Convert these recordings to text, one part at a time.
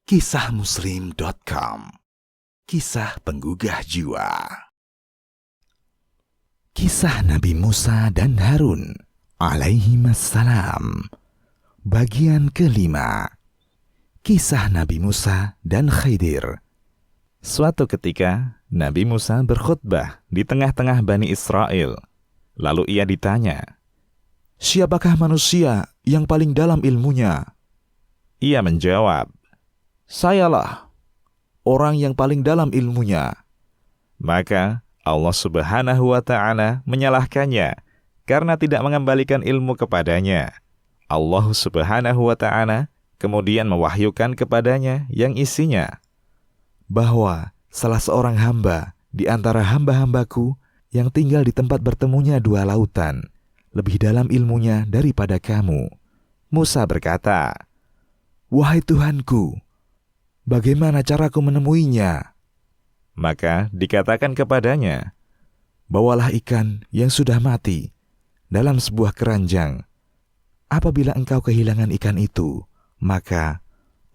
Kisahmuslim.com. Kisah penggugah jiwa. Kisah Nabi Musa dan Harun alaihimassalam. Bagian kelima. Kisah Nabi Musa dan Khidir. Suatu ketika, Nabi Musa berkhutbah di tengah-tengah Bani Israel. Lalu ia ditanya, "Siapakah manusia yang paling dalam ilmunya?" Ia menjawab, "Sayalah, orang yang paling dalam ilmunya." Maka Allah Subhanahu wa Ta'ala menyalahkannya karena tidak mengembalikan ilmu kepadanya. Allah Subhanahu wa Ta'ala kemudian mewahyukan kepadanya yang isinya, bahwa salah seorang hamba di antara hamba-hambaku yang tinggal di tempat bertemunya dua lautan lebih dalam ilmunya daripada kamu. Musa berkata, "Wahai Tuhanku, bagaimana caraku menemuinya?" Maka dikatakan kepadanya, "Bawalah ikan yang sudah mati dalam sebuah keranjang. Apabila engkau kehilangan ikan itu, maka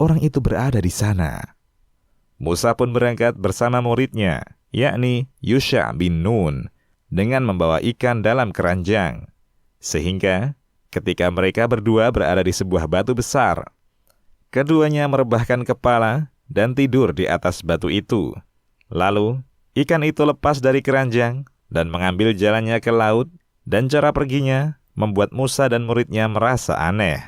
orang itu berada di sana." Musa pun berangkat bersama muridnya, yakni Yusha bin Nun, dengan membawa ikan dalam keranjang. Sehingga ketika mereka berdua berada di sebuah batu besar, keduanya merebahkan kepala dan tidur di atas batu itu. Lalu, ikan itu lepas dari keranjang dan mengambil jalannya ke laut, dan cara perginya membuat Musa dan muridnya merasa aneh.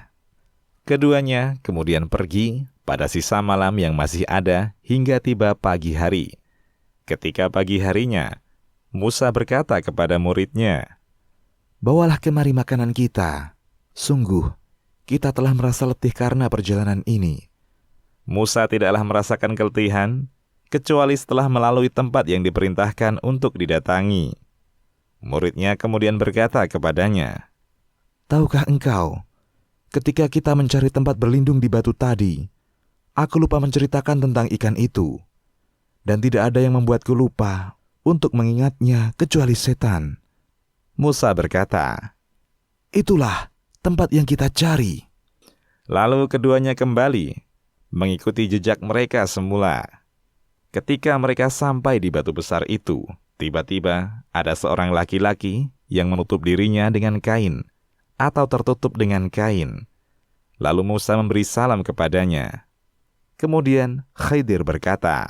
Keduanya kemudian pergi pada sisa malam yang masih ada hingga tiba pagi hari. Ketika pagi harinya, Musa berkata kepada muridnya, "Bawalah kemari makanan kita. Sungguh, kita telah merasa letih karena perjalanan ini." Musa tidaklah merasakan keletihan, kecuali setelah melalui tempat yang diperintahkan untuk didatangi. Muridnya kemudian berkata kepadanya, "Tahukah engkau, ketika kita mencari tempat berlindung di batu tadi, aku lupa menceritakan tentang ikan itu, dan tidak ada yang membuatku lupa untuk mengingatnya kecuali setan." Musa berkata, "Itulah tempat yang kita cari." Lalu keduanya kembali mengikuti jejak mereka semula. Ketika mereka sampai di batu besar itu, tiba-tiba ada seorang laki-laki yang menutup dirinya dengan kain atau tertutup dengan kain. Lalu Musa memberi salam kepadanya. Kemudian Khidir berkata,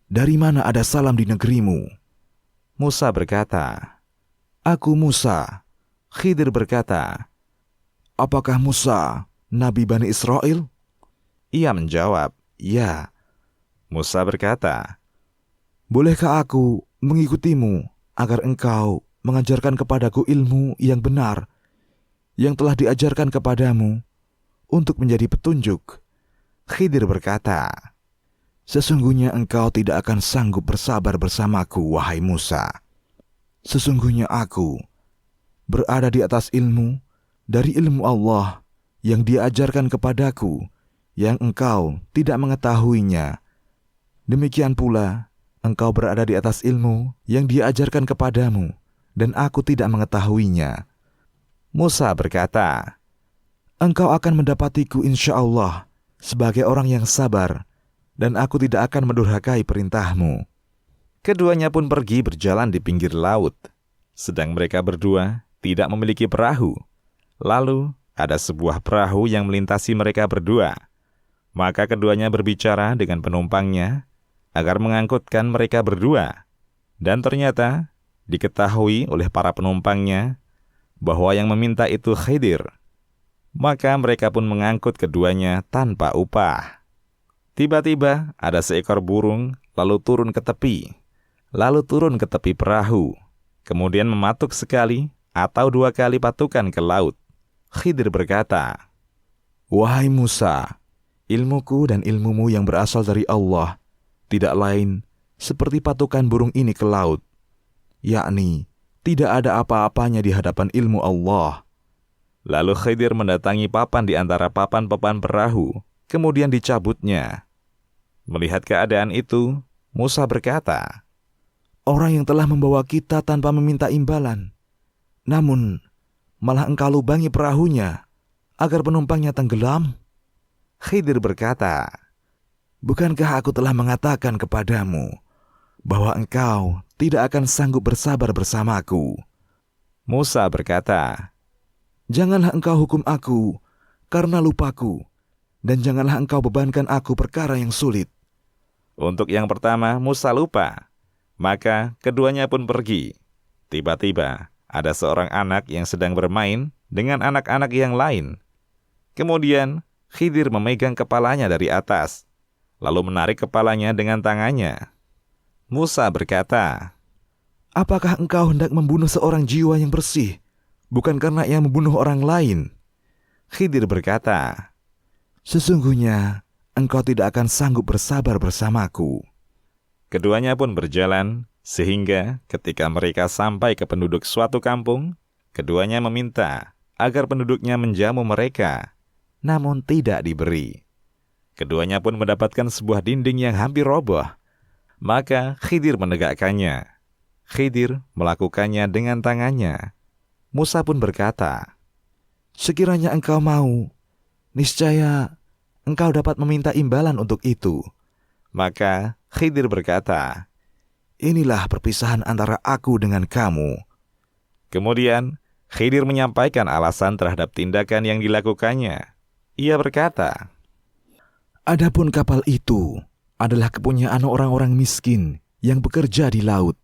"Dari mana ada salam di negerimu?" Musa berkata, "Aku Musa." Khidir berkata, "Apakah Musa Nabi Bani Israel?" Ia menjawab, "Ya." Musa berkata, "Bolehkah aku mengikutimu agar engkau mengajarkan kepadaku ilmu yang benar yang telah diajarkan kepadamu untuk menjadi petunjuk?" Khidir berkata, "Sesungguhnya engkau tidak akan sanggup bersabar bersamaku, wahai Musa. Sesungguhnya aku berada di atas ilmu dari ilmu Allah yang Dia ajarkan kepadaku, yang engkau tidak mengetahuinya. Demikian pula, engkau berada di atas ilmu yang Dia ajarkan kepadamu, dan aku tidak mengetahuinya." Musa berkata, "Engkau akan mendapatiku insya Allah sebagai orang yang sabar, dan aku tidak akan mendurhakai perintahmu." Keduanya pun pergi berjalan di pinggir laut. Sedang mereka berdua tidak memiliki perahu. Lalu ada sebuah perahu yang melintasi mereka berdua. Maka keduanya berbicara dengan penumpangnya agar mengangkutkan mereka berdua. Dan ternyata diketahui oleh para penumpangnya bahwa yang meminta itu Khidir. Maka mereka pun mengangkut keduanya tanpa upah. Tiba-tiba ada seekor burung lalu turun ke tepi. Lalu turun ke tepi perahu. Kemudian mematuk sekali atau dua kali patukan ke laut. Khidir berkata, "Wahai Musa, ilmuku dan ilmumu yang berasal dari Allah tidak lain seperti patukan burung ini ke laut, yakni tidak ada apa-apanya di hadapan ilmu Allah." Lalu Khidir mendatangi papan di antara papan-papan perahu, kemudian dicabutnya. Melihat keadaan itu, Musa berkata, "Orang yang telah membawa kita tanpa meminta imbalan, namun malah engkau lubangi perahunya agar penumpangnya tenggelam?" Khidir berkata, bukankah aku telah mengatakan kepadamu bahwa engkau tidak akan sanggup bersabar bersamaku?" Musa berkata, "Janganlah engkau hukum aku karena lupaku, dan janganlah engkau bebankan aku perkara yang sulit." Untuk yang pertama, Musa lupa. Maka keduanya pun pergi. Tiba-tiba, ada seorang anak yang sedang bermain dengan anak-anak yang lain. Kemudian, Khidir memegang kepalanya dari atas, lalu menarik kepalanya dengan tangannya. Musa berkata, "Apakah engkau hendak membunuh seorang jiwa yang bersih, bukan karena ia membunuh orang lain?" Khidir berkata, "Sesungguhnya engkau tidak akan sanggup bersabar bersamaku." Keduanya pun berjalan, sehingga ketika mereka sampai ke penduduk suatu kampung, keduanya meminta agar penduduknya menjamu mereka, namun tidak diberi. Keduanya pun mendapatkan sebuah dinding yang hampir roboh. Maka Khidir menegakkannya. Khidir melakukannya dengan tangannya. Musa pun berkata, "Sekiranya engkau mau, niscaya engkau dapat meminta imbalan untuk itu." Maka Khidir berkata, "Inilah perpisahan antara aku dengan kamu." Kemudian Khidir menyampaikan alasan terhadap tindakan yang dilakukannya. Ia berkata, "Adapun kapal itu adalah kepunyaan orang-orang miskin yang bekerja di laut,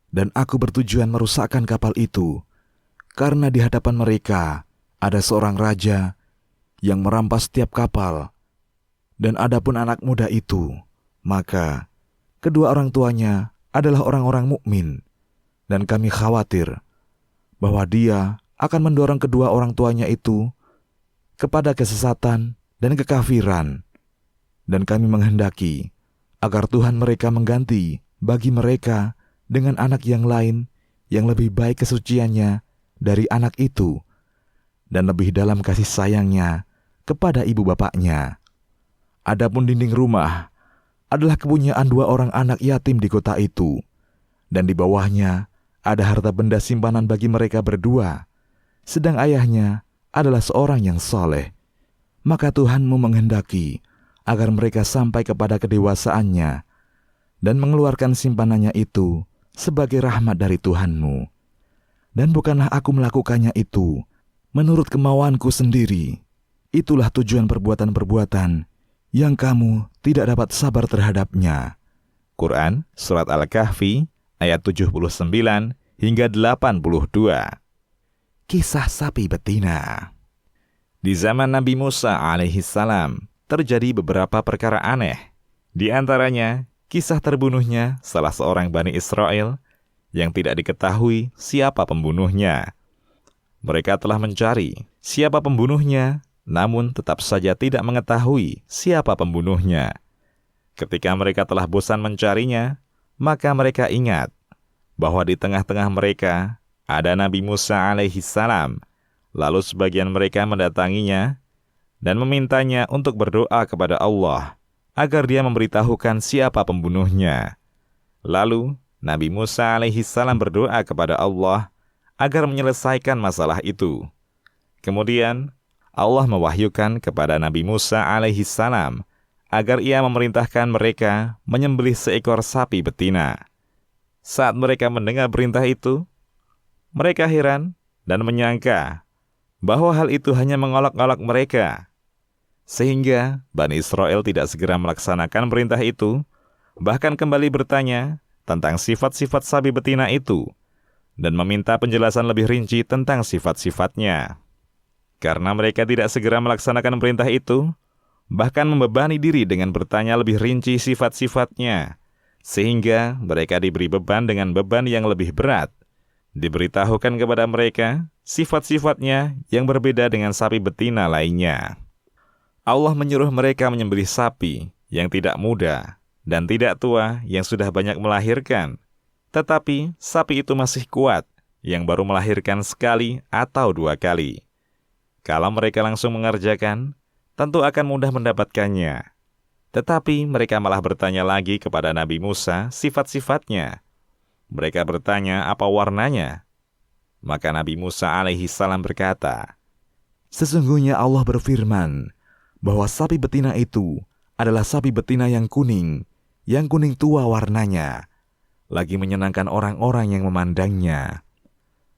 dan aku bertujuan merusakkan kapal itu karena di hadapan mereka ada seorang raja yang merampas setiap kapal, dan adapun anak muda itu, maka kedua orang tuanya adalah orang-orang mukmin, dan kami khawatir bahwa dia akan mendorong kedua orang tuanya itu kepada kesesatan dan kekafiran, dan kami menghendaki agar Tuhan mereka mengganti bagi mereka dengan anak yang lain yang lebih baik kesuciannya dari anak itu, dan lebih dalam kasih sayangnya kepada ibu bapaknya. Adapun dinding rumah adalah kepunyaan dua orang anak yatim di kota itu, dan di bawahnya ada harta benda simpanan bagi mereka berdua, sedang ayahnya adalah seorang yang soleh. Maka Tuhanmu menghendaki agar mereka sampai kepada kedewasaannya dan mengeluarkan simpanannya itu sebagai rahmat dari Tuhanmu. Dan bukanlah aku melakukannya itu menurut kemauanku sendiri. Itulah tujuan perbuatan-perbuatan yang kamu tidak dapat sabar terhadapnya." Quran Surat Al-Kahfi ayat 79 hingga 82. Kisah sapi betina. Di zaman Nabi Musa alaihissalam terjadi beberapa perkara aneh. Di antaranya, kisah terbunuhnya salah seorang Bani Israel yang tidak diketahui siapa pembunuhnya. Mereka telah mencari siapa pembunuhnya, namun tetap saja tidak mengetahui siapa pembunuhnya. Ketika mereka telah bosan mencarinya, maka mereka ingat bahwa di tengah-tengah mereka ada Nabi Musa alaihissalam. Lalu sebagian mereka mendatanginya dan memintanya untuk berdoa kepada Allah agar dia memberitahukan siapa pembunuhnya. Lalu Nabi Musa alaihissalam berdoa kepada Allah agar menyelesaikan masalah itu. Kemudian Allah mewahyukan kepada Nabi Musa alaihissalam agar ia memerintahkan mereka menyembelih seekor sapi betina. Saat mereka mendengar perintah itu, mereka heran dan menyangka bahwa hal itu hanya mengolok-olok mereka. Sehingga Bani Israel tidak segera melaksanakan perintah itu, bahkan kembali bertanya tentang sifat-sifat sapi betina itu, dan meminta penjelasan lebih rinci tentang sifat-sifatnya. Karena mereka tidak segera melaksanakan perintah itu, bahkan membebani diri dengan bertanya lebih rinci sifat-sifatnya, sehingga mereka diberi beban dengan beban yang lebih berat. Diberitahukan kepada mereka sifat-sifatnya yang berbeda dengan sapi betina lainnya. Allah menyuruh mereka menyembelih sapi yang tidak muda dan tidak tua yang sudah banyak melahirkan, tetapi sapi itu masih kuat yang baru melahirkan sekali atau dua kali. Kalau mereka langsung mengerjakan, tentu akan mudah mendapatkannya. Tetapi mereka malah bertanya lagi kepada Nabi Musa sifat-sifatnya. Mereka bertanya apa warnanya. Maka Nabi Musa alaihissalam berkata, "Sesungguhnya Allah berfirman bahwa sapi betina itu adalah sapi betina yang kuning tua warnanya, lagi menyenangkan orang-orang yang memandangnya.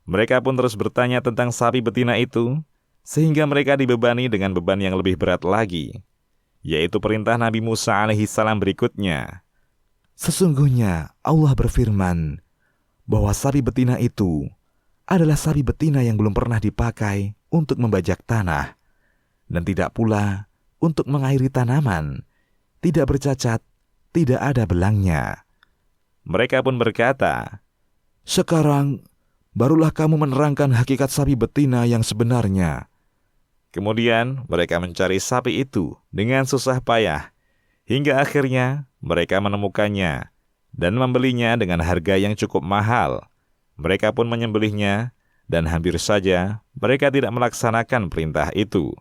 Mereka pun terus bertanya tentang sapi betina itu, sehingga mereka dibebani dengan beban yang lebih berat lagi, yaitu perintah Nabi Musa alaihissalam berikutnya. Sesungguhnya Allah berfirman bahwa sapi betina itu adalah sapi betina yang belum pernah dipakai untuk membajak tanah, dan tidak pula untuk mengairi tanaman, tidak bercacat, tidak ada belangnya. Mereka pun berkata, Sekarang barulah kamu menerangkan hakikat sapi betina yang sebenarnya. Kemudian mereka mencari sapi itu dengan susah payah, hingga akhirnya mereka menemukannya dan membelinya dengan harga yang cukup mahal. Mereka pun menyembelihnya, dan hampir saja mereka tidak melaksanakan perintah itu.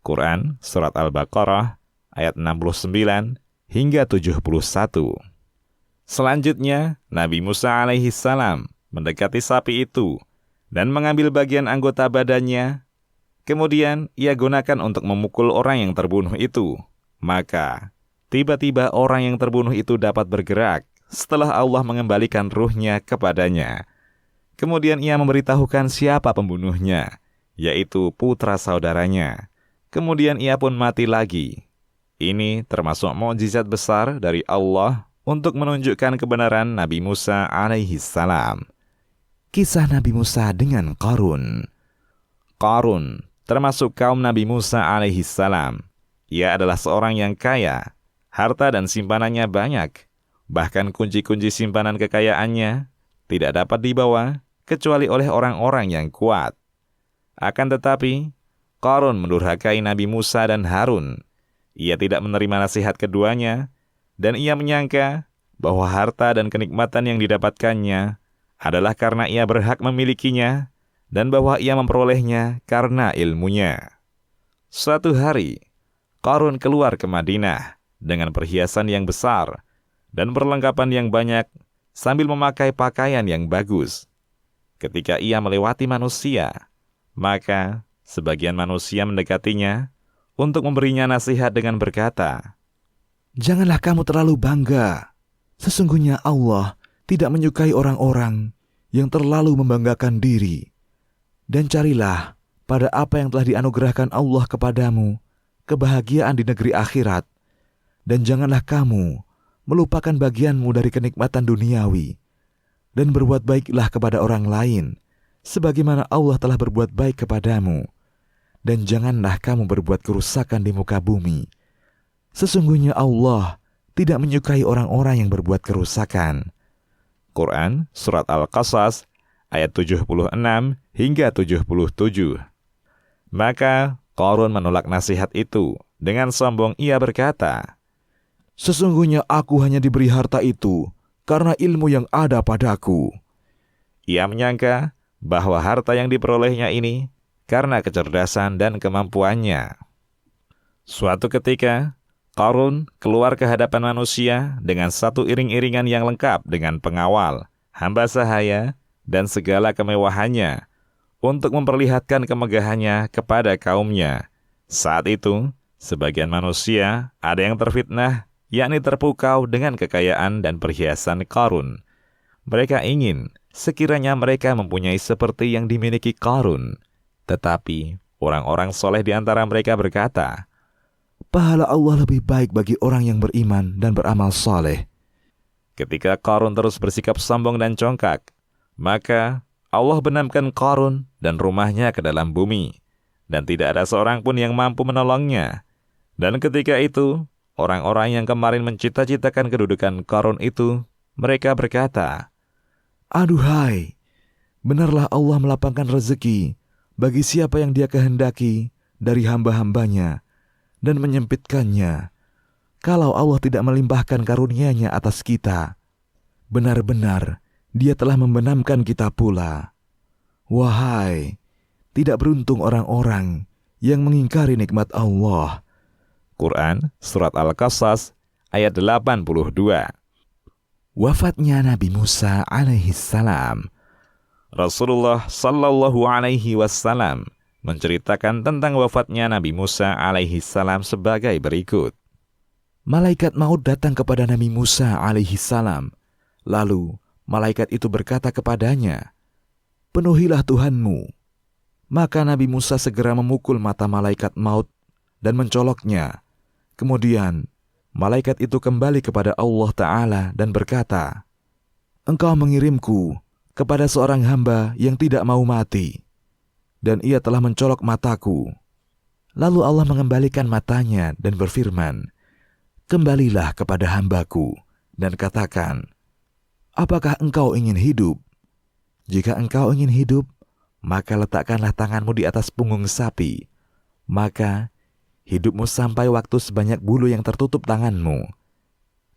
Quran Surat Al-Baqarah ayat 69 hingga 71. Selanjutnya, Nabi Musa alaihissalam mendekati sapi itu dan mengambil bagian anggota badannya. Kemudian ia gunakan untuk memukul orang yang terbunuh itu. Maka tiba-tiba orang yang terbunuh itu dapat bergerak setelah Allah mengembalikan ruhnya kepadanya. Kemudian ia memberitahukan siapa pembunuhnya, yaitu putra saudaranya. Kemudian ia pun mati lagi. Ini termasuk mukjizat besar dari Allah untuk menunjukkan kebenaran Nabi Musa alaihissalam. Kisah Nabi Musa dengan Qarun. Qarun termasuk kaum Nabi Musa alaihissalam. Ia adalah seorang yang kaya, harta dan simpanannya banyak. Bahkan kunci-kunci simpanan kekayaannya tidak dapat dibawa kecuali oleh orang-orang yang kuat. Akan tetapi, Qarun mendurhakai Nabi Musa dan Harun. Ia tidak menerima nasihat keduanya, dan ia menyangka bahwa harta dan kenikmatan yang didapatkannya adalah karena ia berhak memilikinya, dan bahwa ia memperolehnya karena ilmunya. Suatu hari, Qarun keluar ke Madinah dengan perhiasan yang besar dan perlengkapan yang banyak sambil memakai pakaian yang bagus. Ketika ia melewati manusia, maka sebagian manusia mendekatinya untuk memberinya nasihat dengan berkata, Janganlah kamu terlalu bangga. Sesungguhnya Allah tidak menyukai orang-orang yang terlalu membanggakan diri. Dan carilah pada apa yang telah dianugerahkan Allah kepadamu kebahagiaan di negeri akhirat. Dan janganlah kamu melupakan bagianmu dari kenikmatan duniawi, dan berbuat baiklah kepada orang lain, sebagaimana Allah telah berbuat baik kepadamu. Dan janganlah kamu berbuat kerusakan di muka bumi. Sesungguhnya Allah tidak menyukai orang-orang yang berbuat kerusakan. Quran Surat Al-Qasas ayat 76 hingga 77. Maka Qarun menolak nasihat itu. Dengan sombong ia berkata, Sesungguhnya aku hanya diberi harta itu karena ilmu yang ada padaku. Ia menyangka bahwa harta yang diperolehnya ini karena kecerdasan dan kemampuannya. Suatu ketika, Qarun keluar ke hadapan manusia dengan satu iring-iringan yang lengkap dengan pengawal, hamba sahaya, dan segala kemewahannya untuk memperlihatkan kemegahannya kepada kaumnya. Saat itu, sebagian manusia ada yang terfitnah, yakni terpukau dengan kekayaan dan perhiasan Qarun. Mereka ingin sekiranya mereka mempunyai seperti yang dimiliki Qarun. Tetapi orang-orang soleh di antara mereka berkata, Pahala Allah lebih baik bagi orang yang beriman dan beramal soleh. Ketika Qarun terus bersikap sombong dan congkak, maka Allah benamkan Qarun dan rumahnya ke dalam bumi, dan tidak ada seorang pun yang mampu menolongnya. Dan ketika itu, orang-orang yang kemarin mencita-citakan kedudukan Qarun itu, mereka berkata, Aduhai, benarlah Allah melapangkan rezeki bagi siapa yang Dia kehendaki dari hamba-hambanya dan menyempitkannya. Kalau Allah tidak melimpahkan karunia-Nya atas kita, benar-benar Dia telah membenamkan kita pula. Wahai, tidak beruntung orang-orang yang mengingkari nikmat Allah. Quran Surat Al-Qasas ayat 82. Wafatnya Nabi Musa alaihissalam. Rasulullah sallallahu alaihi wasallam menceritakan tentang wafatnya Nabi Musa alaihissalam sebagai berikut. malaikat maut datang kepada Nabi Musa alaihi salam. Lalu malaikat itu berkata kepadanya, "Penuhilah Tuhanmu." Maka Nabi Musa segera memukul mata malaikat maut dan mencoloknya. Kemudian malaikat itu kembali kepada Allah Ta'ala dan berkata, "Engkau mengirimku kepada seorang hamba yang tidak mau mati, dan ia telah mencolok mataku." Lalu Allah mengembalikan matanya dan berfirman, "Kembalilah kepada hambaku dan katakan, apakah engkau ingin hidup? Jika engkau ingin hidup, maka letakkanlah tanganmu di atas punggung sapi. Maka hidupmu sampai waktu sebanyak bulu yang tertutup tanganmu.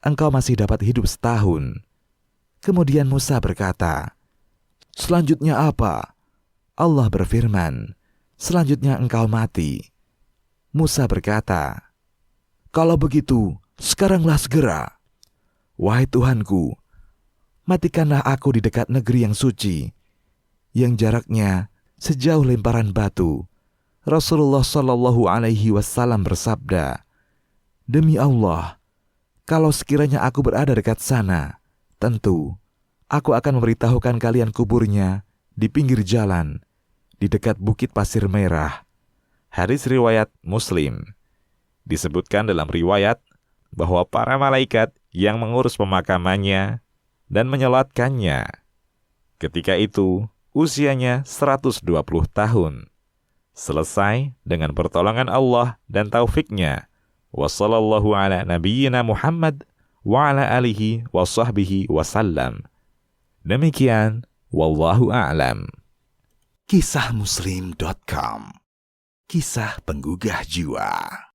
Engkau masih dapat hidup setahun." Kemudian Musa berkata, "Selanjutnya apa?" Allah berfirman, "Selanjutnya engkau mati." Musa berkata, "Kalau begitu, sekaranglah segera. Wahai Tuhanku, matikanlah aku di dekat negeri yang suci, yang jaraknya sejauh lemparan batu." Rasulullah Shallallahu Alaihi Wasallam bersabda, "Demi Allah, kalau sekiranya aku berada dekat sana, tentu aku akan memberitahukan kalian kuburnya di pinggir jalan, di dekat bukit pasir merah." Hadis riwayat Muslim. Disebutkan dalam riwayat bahwa para malaikat yang mengurus pemakamannya dan menyolatkannya, ketika itu usianya 120 tahun. Selesai dengan pertolongan Allah dan taufiknya. Wassallallahu ala nabiyyina Muhammad wa ala alihi wa sahbihi wasallam. Demikian, wallahu a'lam. Kisahmuslim.com. Kisah penggugah jiwa.